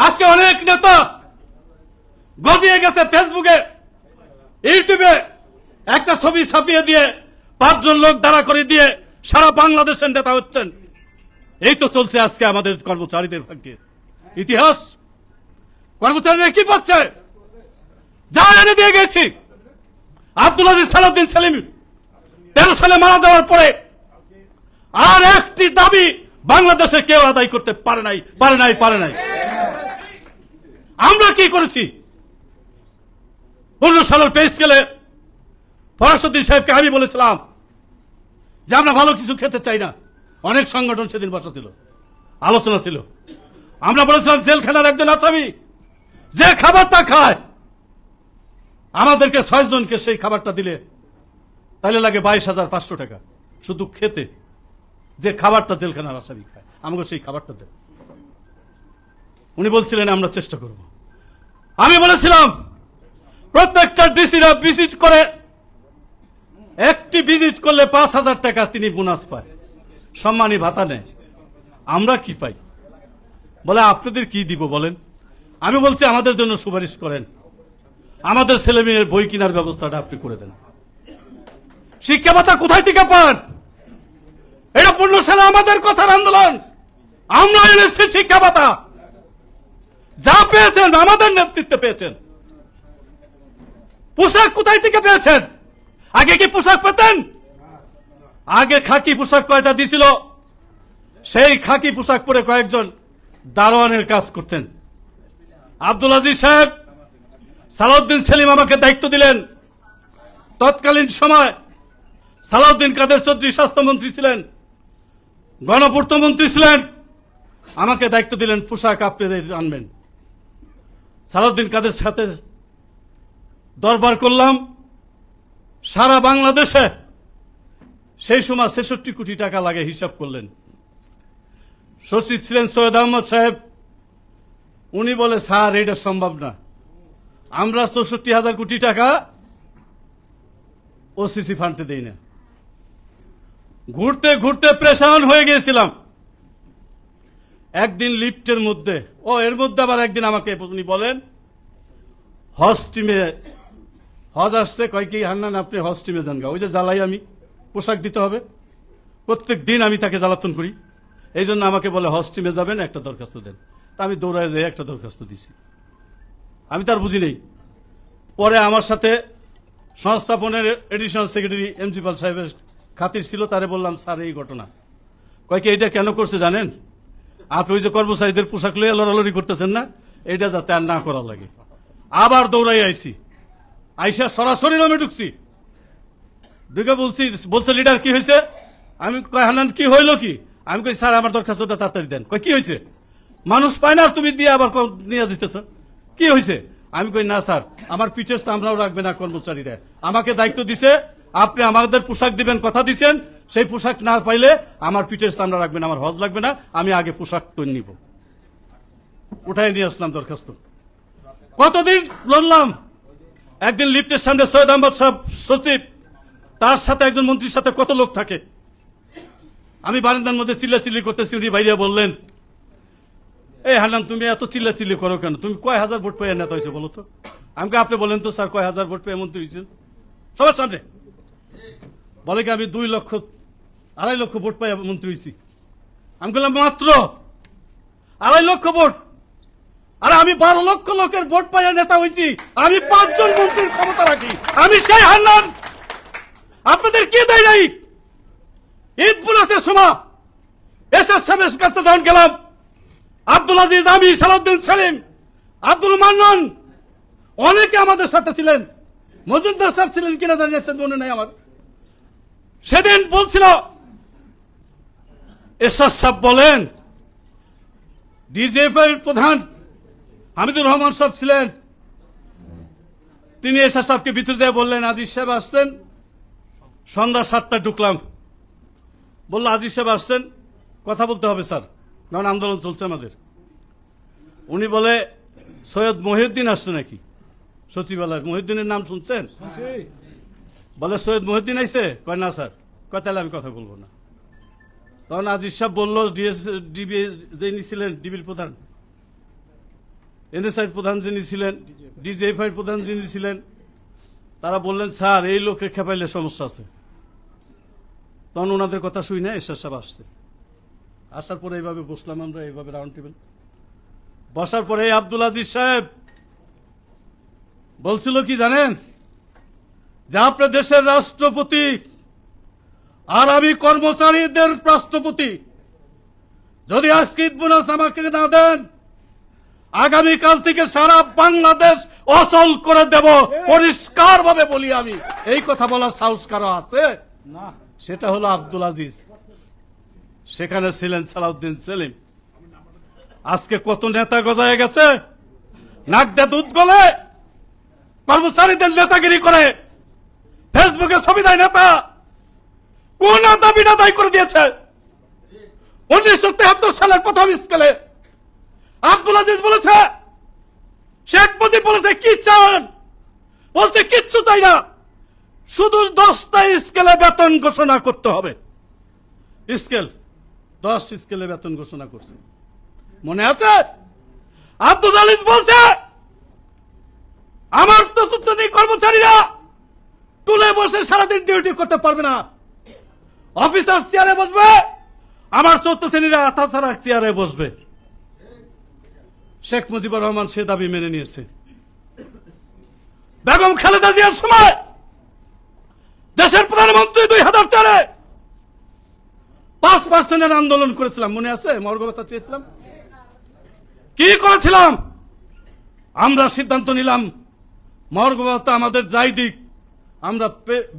আজকে অনেক নেতা গজিয়ে গেছে ফেসবুকে, ইউটিউবে একটা ছবি ছাপিয়ে দিয়ে 5 জন লোক দাঁড়া করে দিয়ে সারা বাংলাদেশের নেতা হচ্ছেন। এই তো চলছে আজকে আমাদের কর্মচারীদের ভাগ্যে ইতিহাস। কর্মচারীরা কি পাচ্ছে? যা এনে দিয়ে গেছি। আব্দুল আজিজ সালাউদ্দিন সেলিম 13 সালে মারা যাওয়ার পরে আর একটি দাবি বাংলাদেশে কেউ আদায় করতে পারে নাই। আমরা কি করেছি? 15 সালের পে স্কেলে ফরাসউদ্দিন সাহেবকে আমি বলেছিলাম যে আমরা ভালো কিছু খেতে চাই না। অনেক সংগঠন সেদিন বসা ছিল, আলোচনা ছিল। আমরা বলেছিলাম জেলখানার একজন আসামি যে খাবারটা খায়, আমাদেরকে 6 জনকে সেই খাবারটা দিলে তাহলে লাগে 22,500 টাকা শুধু খেতে। যে খাবারটা জেলখানার আসামি খায়, আমাকে সেই খাবারটা দেয়। উনি বলছিলেন আমরা চেষ্টা করব। আমি বলেছিলাম প্রত্যেকটা ডিসিরা ভিজিট করে, একটি ভিজিট করলে 5,000 টাকা তিনি বোনাস পায়, সম্মানী ভাতা নেয়। আমরা কি পাই? বলে আপনাদের কি দিব বলেন? আমি বলছি আমাদের জন্য সুপারিশ করেন, আমাদের ছেলে মেয়ের বই কেনার ব্যবস্থাটা আপনি করে দেন। শিক্ষা ভাতা কোথায় থেকে পান? এটা 15 সালে আমাদের কথার আন্দোলন, আমরা এনেছি শিক্ষা ভাতা। যা পেয়েছেন আমাদের নেতৃত্বে পেয়েছেন। পোশাক কোথায় থেকে পেয়েছেন? আগে কি পোশাক পেতেন? আগে খাকি পোশাক কয়টা দিছিল, সেই খাকি পোশাক পরে কয়েকজন দারোয়ানের কাজ করতেন। আব্দুল আজিজ সাহেব সালাউদ্দিন সেলিম আমাকে দায়িত্ব দিলেন। তৎকালীন সময় সালাউদ্দিন কাদের চৌধুরী স্বাস্থ্যমন্ত্রী ছিলেন, গণপূর্ত মন্ত্রী ছিলেন। আমাকে দায়িত্ব দিলেন পোশাক আপনি আনবেন। সালাউদ্দিন কাদের সাথে দরবার করলাম সারা বাংলাদেশে। সেই সময় 66 কোটি টাকা লাগে হিসাব করলেন। সচিব ছিলেন সৈয়দ আহমদ সাহেব। উনি বলে স্যার এটা সম্ভব না, আমরা 64,000 কোটি টাকা ওসিসি ফান্ডে দেই না। ঘুরতে ঘুরতে প্রেশান হয়ে গিয়েছিলাম। একদিন লিফটের মধ্যে, এর মধ্যে আবার একদিন আমাকে উনি বলেন হজ টিমে হজ আসছে, কয় কি হান্নান আপনি হজ টিমে যান গা। ওই যে জ্বালাই আমি, পোশাক দিতে হবে, প্রত্যেক দিন আমি তাকে জ্বালাতন করি। এই জন্য আমাকে বলে হজ টিমে যাবেন, একটা দরখাস্ত দেন। তা আমি দৌড়ায় যেয়ে একটা দরখাস্ত দিছি। আমি তার বুঝি নেই। পরে আমার সাথে সংস্থাপনের এডিশনাল সেক্রেটারি এমজি পাল সাহেবের খাতির ছিল, তারে বললাম স্যার এই ঘটনা। কয় কি এটা কেন করছে জানেন? আপনি ওই যে কর্মচারীদের পোশাক লইয়া লড়ালড়ি করতেছেন না, এটা যাতে আর না করা লাগে। আবার দৌড়াই আইসি, আইসা সরাসরি রুমে ঢুকছি। ঢুকে বলছে লিডার কি হয়েছে? আমি কয় হান্নান কি হইলো কি? আমি কই স্যার আমার দরখাস্তটা তাড়াতাড়ি দেন। কয় কি হয়েছে? মানুষ পায় না আর তুমি দিয়ে আবার নিয়ে যেতেছ, কি হয়েছে? আমি কই না স্যার, আমার পিঠের চামড়াও রাখবে না কর্মচারীরা। আমাকে দায়িত্ব দিছে, আপনি আমাদের পোশাক দিবেন, কথা দিচ্ছেন। সেই পোশাক না পাইলে আমার পিঠের চামড়া রাখবেন, আমার হজ লাগবে না, আমি আগে পোশাক তৈরি নিব। উঠাই নিয়ে আসলাম দরখাস্ত। কতদিন লড়লাম। একদিন লিফটের সামনে সৈয়দ আহমদ সাহেব সচিব, তার সাথে একজন মন্ত্রীর সাথে কত লোক থাকে। আমি বারান্দার মধ্যে চিল্লাচিল্লি করতেছি, উনি বাইরে বললেন এই হান্নান তুমি এত চিল্লাচিল্লি করো কেন? তুমি কয় হাজার ভোট পেয়ে নেতা হয়েছে বলো তো? আমাকে আপনি বলেন তো স্যার কয় হাজার ভোট পেয়ে মন্ত্রী হয়েছেন সবার সামনে? বলে কি আমি 2-2.5 লক্ষ ভোট পাই মন্ত্রী হয়েছি। আমি বললাম মাত্র 2.5 লক্ষ ভোট? আর আমি 12 লক্ষ লোকের ভোট পাইয়া নেতা হয়েছি। আমি 5 জন মন্ত্রীর ক্ষমতা রাখি। আমি সেই হান্নান। আপনাদের কি দেয় নাই? ঈদ বোনাসের সময় এসএস সাহেবের কাছে যখন গেলাম, আব্দুল আজিজ, আমি, সালাউদ্দিন সেলিম, আব্দুল মান্নান, অনেকে আমাদের সাথে ছিলেন। মজুমদার সাহেব ছিলেন কিনা জানিয়েছেন মনে নাই আমার। সেদিন বলছিল এসএস সাহেব বলেন, ডিজিএফ এর প্রধান হামিদুর রহমান সাহেব ছিলেন, তিনি এসএস সাহেবকে ভিতরে দিয়ে বললেন আজিজ সাহেব আসছেন। সন্ধ্যা 7টায় ঢুকলাম, বললো আজিজ সাহেব আসছেন, কথা বলতে হবে স্যার, কারণ আন্দোলন চলছে আমাদের। উনি বলে সৈয়দ মহিউদ্দিন আসছে নাকি সচিবালয়? মহিউদ্দিনের নাম শুনছেন? বলে সৈয়দ মহিউদ্দিন আইছে? কয় না স্যার। কয় তাহলে আমি কথা বলবো না। তখন আজিজ সাহেব বললো ডিবি যিনি ছিলেন ডিবির প্রধান, এনএসআই প্রধান যিনি ছিলেন, ডিজিএফআই প্রধান যিনি ছিলেন, তারা বললেন স্যার এই লোককে খেপাইলে সমস্যা আছে। তখন ওনাদের কথা শুই না, এরশাদ সাহেব আসছে। আসার পরে এইভাবে বসলাম আমরা, এইভাবে রাউন্ড টেবিল বসার পরে আব্দুল আজিজ সাহেব বলছিল কি জানেন, যে আপনার দেশের রাষ্ট্রপতি আর আমি কর্মচারীদের রাষ্ট্রপতি, যদি আজকে ঈদ বোনাস আমাকে না দেন, আগামীকাল থেকে সারা বাংলাদেশ অচল করে দেব, পরিষ্কার ভাবে বলি আমি। এই কথা বলার সাহস কারো আছে না? সেটা হলো আব্দুল আজিজ। সেখানে ছিলেন সালাউদ্দিন সেলিম। আজকে কত নেতা গজায় গেছে, নাক দিয়ে দুধ গলে কর্মচারীদের নেতাগিরি করে, ফেসবুকে ছবি দেয় নেতা। কোন নেতা বিনা দায়ী করে দিয়েছে? 1973 সালের প্রথম স্কেলে আব্দুল আজিজ বলেছে, শেখ মুজিব বলেছে কি চান, বলছে কিচ্ছু চাই না, শুধু 10টা স্কেলে বেতন ঘোষণা করতে হবে। স্কেল 10 স্কেলে বেতন ঘোষণা করছে, মনে আছে? আব্দুল আজিজ বলছে আমার তো কর্মচারীরা তুলে বসে সারাদিন ডিউটি করতে পারবে না, অফিসার চেয়ারে বসবে, আমার 4th শ্রেণীরা তাছাড়া চেয়ারে বসবে। শেখ মুজিবুর রহমান সে দাবি মেনে নিয়েছে। বেগম খালেদা জিয়ার সময় দেশের প্রধানমন্ত্রী 2004-এ 5% আন্দোলন করেছিলাম, মনে আছে? মর্গ ভাতা চেয়েছিলাম, কি করেছিলাম? আমরা সিদ্ধান্ত নিলাম মর্গ ভাতা আমাদের যাই দিক, আমরা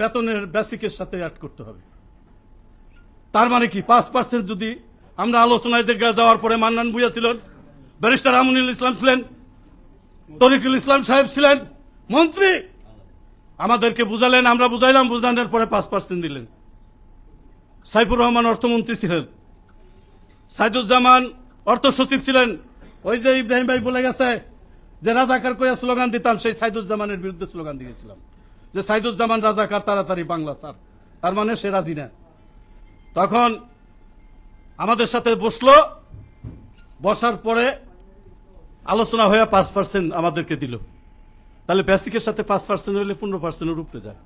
বেতনের বেসিকের সাথে অ্যাড করতে হবে। তার মানে কি 5% যদি আমরা আলোচনায় যাওয়ার পরে মান্নান ভূঁইয়া ছিলেন, ব্যারিস্টার আমিনুল ইসলাম ছিলেন, তরিকুল ইসলাম সাহেব ছিলেন মন্ত্রী, আমাদেরকে বুঝালেন, আমরা বুঝাইলাম, বুঝানোর পরে 5% দিলেন। সাইফুর রহমান অর্থমন্ত্রী ছিলেন, সাইদুজ্জামান অর্থ সচিব ছিলেন। ওই যে ইব্রাহিম ভাই বলে গেছে যে রাজাকার কইয়া স্লোগান দিতাম, সেই সাইদুজ্জামানের বিরুদ্ধে স্লোগান দিয়েছিলাম যে সাইদুজ্জামান রাজাকার, তাড়াতাড়ি বাংলা ছাড়। তার মানে সে রাজি না। তখন আমাদের সাথে বসলো, বসার পরে আলোচনা হয়ে 5% আমাদেরকে দিল। তাহলে বেসিকের সাথে 5% হলে 15%-এর উপরে যায়।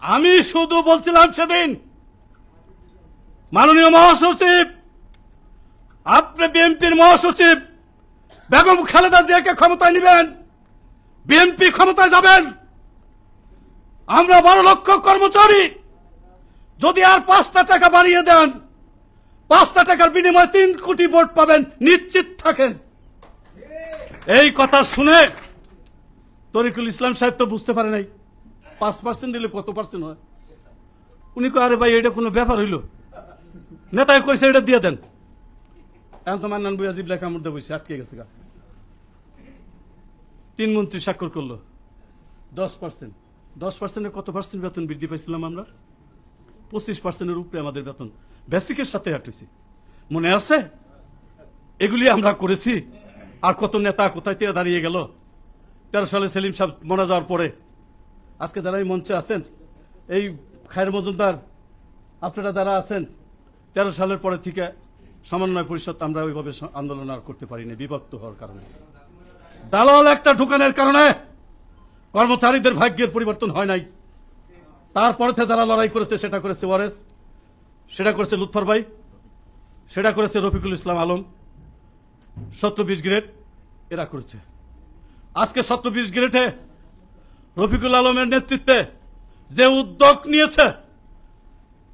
আমি শুধু বলছিলাম সেদিন, মাননীয় মহাসচিব, আপনি বিএনপির মহাসচিব, বেগম খালেদা জিয়াকে ক্ষমতায় নেবেন, বিএনপি ক্ষমতায় যাবেন, আমরা 12 লক্ষ কর্মচারী, যদি আর 5টা টাকা বাড়িয়ে দেন, 5টা টাকার বিনিময়ে 3 কোটি ভোট পাবেন, নিশ্চিত থাকেন। এই কথা শুনে তরিকুল ইসলাম সাহেব তো বুঝতে পারে নাই 5% দিলে কত পার্সেন্ট হয়। উনি কয়, আরে ভাই এটা কোনো ব্যাপার হইল, নেতায় কইছে এটা দিয়ে দেন। এখন তো মান্নান ভূঁইয়া জিবলা কামড় দিয়ে বসে আটকে গেছে। 3 মন্ত্রী স্বাক্ষর করলো 10%। 10%-এ কত পার্সেন্ট বেতন বৃদ্ধি পাইছিলাম আমরা? 25%-এর উপরে আমাদের বেতন বেসিকের সাথে অ্যাড হয়েছে, মনে আছে? এগুলি আমরা করেছি। আর কত নেতা কোথায় থেকে দাঁড়িয়ে গেল। 13 সালে সেলিম সাহেব মারা যাওয়ার পরে আজকে যারা এই মঞ্চে আছেন, এই খায়ের মজুমদার, আপনারা যারা আছেন, 13 সালের পরে থেকে সমন্বয় পরিষদ আমরা ওইভাবে আন্দোলন আর করতে পারিনি, বিভক্ত হওয়ার কারণে, দালাল একটা ঢুকানোর কারণে কর্মচারীদের ভাগ্যের পরিবর্তন হয় নাই। তারপরে যারা লড়াই করেছে, সেটা করেছে ওয়ারেস, সেটা করেছে লুৎফর ভাই, সেটা করেছে রফিকুল ইসলাম আলম, 17-20 গ্রেড এরা করেছে। আজকে 17-20 গ্রেডে রফিকুল আলমের নেতৃত্বে যে উদ্যোগ নিয়েছে,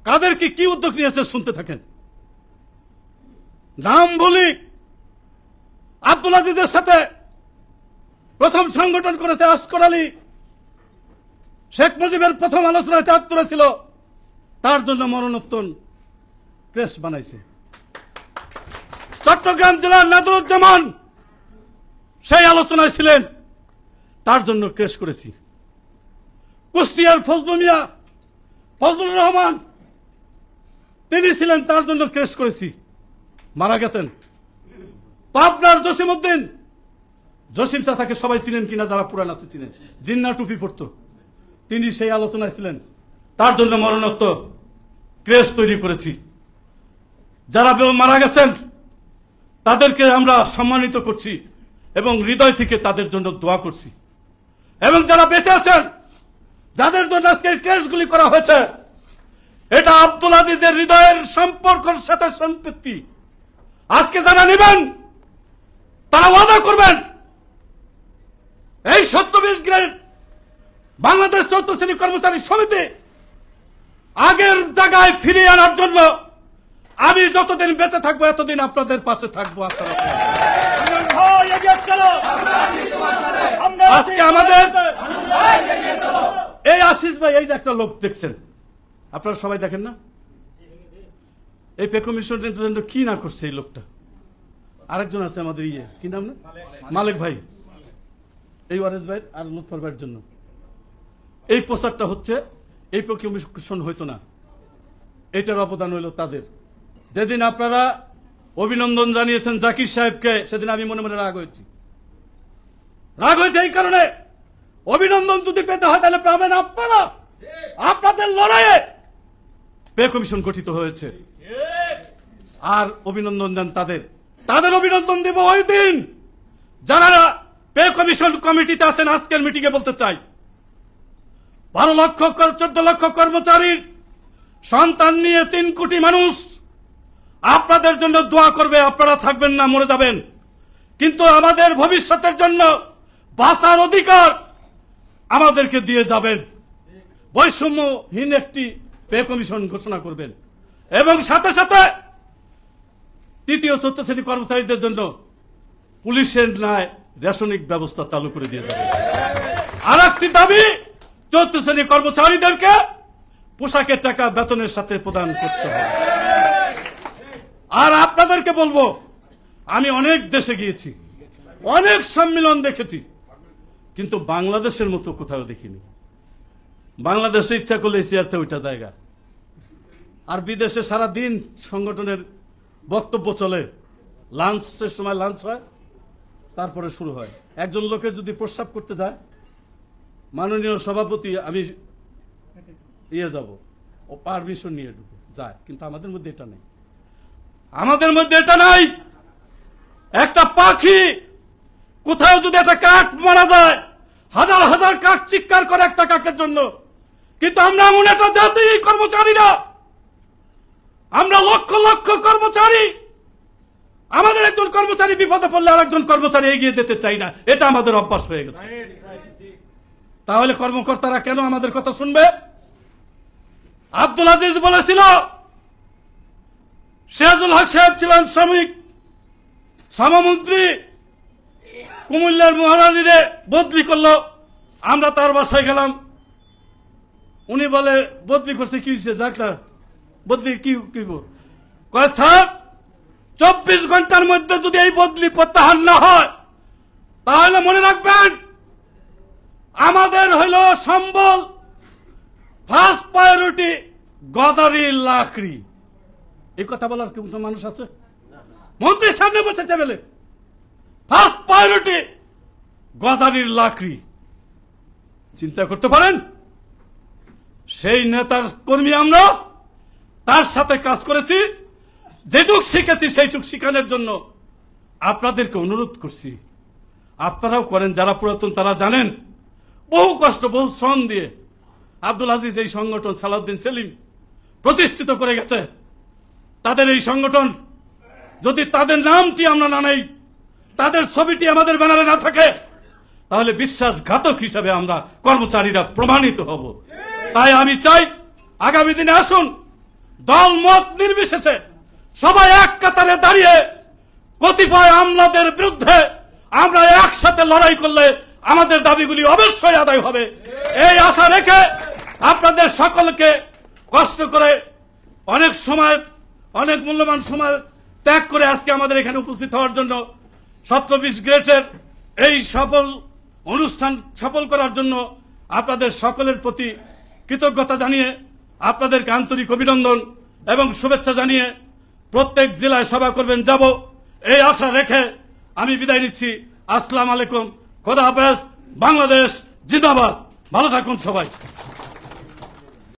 কাদের কি উদ্যোগ নিয়েছে শুনতে থাকেন। নাম বলি, আব্দুল আজিজের সাথে প্রথম সংগঠন করেছে আসকর আলী। শেখ মুজিবের প্রথম আলোচনায় 73-এ ছিল, তার জন্য মরণোত্তর ক্রেশ বানাইছে। চট্টগ্রাম জেলার নাদরুজ্জামান সেই আলোচনায় ছিলেন, তার জন্য ক্রেশ করেছি। কুষ্টিয়ার ফজলুর রহমান তিনি ছিলেন, তার জন্য ক্রেশ করেছি, মারা গেছেন। পাবনার জসিম চাচাকে সবাই ছিলেন কিনা, যারা পুরান আছে ছিলেন, জিন্না টুপি পড়তো, তিনি সেই আলোচনায় ছিলেন, তার জন্য মরণোত্তর ক্রেশ তৈরি করেছি। যারা মারা গেছেন তাদেরকে আমরা সম্মানিত করছি, এবং হৃদয় থেকে তাদের জন্য দোয়া করছি। এবং যারা বেঁচে আছেন, যাদের জন্য আজকে কেসগুলি করা হয়েছে, এটা আব্দুল আজিজের হৃদয়ের সম্পর্কের সাথে সম্পৃক্তি। আজকে যারা নেবেন তারা ওয়াদা করবেন এই 27 গ্রেড বাংলাদেশ 4th শ্রেণী কর্মচারী সমিতি আগের জায়গায় ফিরিয়ে আনার জন্য আমি যতদিন বেঁচে থাকবো এতদিন আপনাদের পাশে থাকবো। আজকে আমাদের এই আশিস ভাই, এই যে একটা লোক দেখছেন, আপনারা সবাই দেখেন না, এই পে কমিশনের জন্য কি না করছে এই লোকটা। আরেকজন আছে আমাদের কি নাম না, মালিক ভাই, এই ওয়ারেস ভাই আর লুৎফর ভাইয়ের জন্য এই প্রচারটা হচ্ছে। এই পে কমিশন হইতো না, এটার অবদান হইল তাদের। যেদিন আপনারা অভিনন্দন জানিয়েছেন জাকির সাহেবকে, সেদিন আমি মনে মনে রাগ হয়েছি এই কারণে, অভিনন্দন যদি পেতে হয় তাহলে পাবেন আপনারা, আপনাদের লড়াইয়ে পে কমিশন গঠিত হয়েছে। আর অভিনন্দন দেন তাদের অভিনন্দন দিব ওই দিন যারা পে কমিশন কমিটিতে আছেন। আজকের মিটিংয়ে বলতে চাই, 12 লক্ষ 14 লক্ষ কর্মচারীর সন্তান নিয়ে 3 কোটি মানুষ আপনাদের জন্য দোয়া করবে। আপনারা থাকবেন না, মরে যাবেন, কিন্তু আমাদের ভবিষ্যতের জন্য বাঁচার অধিকার আমাদেরকে দিয়ে যাবেন। বৈষম্যহীন একটি পে কমিশন ঘোষণা করবেন এবং সাথে সাথে 3য় 4th শ্রেণী কর্মচারীদের জন্য পুলিশের ন্যায় রেশনিক ব্যবস্থা চালু করে দিয়ে যাবেন। আর একটি দাবি, 4th শ্রেণী কর্মচারীদেরকে পোশাকের টাকা বেতনের সাথে প্রদান করতে হবে। আর আপনাদেরকে বলবো, আমি অনেক দেশে গিয়েছি, অনেক সম্মেলন দেখেছি, কিন্তু বাংলাদেশের মতো কোথাও দেখিনি। বাংলাদেশে ইচ্ছা করলে এশিয়াতে ওইটা জায়গা, আর বিদেশে সারা দিন সংগঠনের বক্তব্য চলে, লাঞ্চের সময় লাঞ্চ হয়, তারপরে শুরু হয়। একজন লোকের যদি প্রস্রাব করতে যায়, মাননীয় সভাপতি আমি যাব, ও পারমিশন নিয়ে ঢুকে যায়, কিন্তু আমাদের মধ্যে এটা নেই। আমাদের মধ্যে এটা নাই। একটা পাখি কোথাও যদি একটা কাক মারা যায়, হাজার হাজার কাক চিৎকার করে একটা কাকের জন্য, কিন্তু আমরা এমন একটা জাতি কর্মচারীরা, আমরা লক্ষ লক্ষ কর্মচারী, আমাদের একজন কর্মচারী বিপদে পড়লে আর একজন কর্মচারী এগিয়ে যেতে চাই না, এটা আমাদের অভ্যাস হয়ে গেছে। তাহলে কর্মকর্তারা কেন আমাদের কথা শুনবে? আব্দুল আজিজ বলেছিল, সিরাজুল হক সাহেব ছিলেন শ্রমমন্ত্রী, কুমিল্লার মহারানীরে বদলি করলো, আমরা তার বাসায় গেলাম, উনি বলে বদলি করছে, কি হয়েছে যাকটা বদলি কি কয় স্যার 24 ঘন্টার মধ্যে যদি এই বদলি প্রত্যাহার না হয় তাহলে মনে রাখবেন আমাদের হইল সম্বল ফার্স্ট প্রায়োরিটি গজারি লাকড়ি। এই কথা বলার কি মানুষ আছে? মন্ত্রীর সামনে বসে টেবিলে ফার্স্ট প্রায়োরিটি গজারির লাকড়ি। চিন্তা করতে পারেন, সেই নেতার কর্মী আমরা, তার সাথে কাজ করেছি, যেটুক শিখেছি সেইটুক শিখানোর জন্য আপনাদেরকে অনুরোধ করছি। আপনারাও করেন, যারা পুরাতন তারা জানেন, বহু কষ্ট বহু শ্রম দিয়ে আব্দুল আজিজ এই সংগঠন সালাউদ্দিন সেলিম প্রতিষ্ঠিত করে গেছে। তাদের এই সংগঠন যদি তাদের নামটি আমরা না নেই, তাদের ছবিটি আমাদের ব্যানারে না থাকে, তাহলে বিশ্বাসঘাতক হিসাবে আমরা কর্মচারীরা প্রমাণিত হব। তাই আমি চাই আগামী দিনে আসুন, দল মত নির্বিশেষে সবাই এক কাতারে দাঁড়িয়ে কতিপয় আমলাদের বিরুদ্ধে আমরা একসাথে লড়াই করলে আমাদের দাবিগুলি অবশ্যই আদায় হবে। এই আশা রেখে আপনাদের সকলকে কষ্ট করে অনেক সময়, অনেক মূল্যবান সময় ত্যাগ করে আজকে আমাদের এখানে উপস্থিত হওয়ার জন্য 27 গ্রেডের এই সফল অনুষ্ঠান সফল করার জন্য আপনাদের সকলের প্রতি কৃতজ্ঞতা জানিয়ে, আপনাদেরকে আন্তরিক অভিনন্দন এবং শুভেচ্ছা জানিয়ে প্রত্যেক জেলায় সভা করবেন যাব, এই আশা রেখে আমি বিদায় নিচ্ছি। আসসালামু আলাইকুম, খোদা হাফেজ, বাংলাদেশ জিন্দাবাদ। ভালো থাকুন সবাই।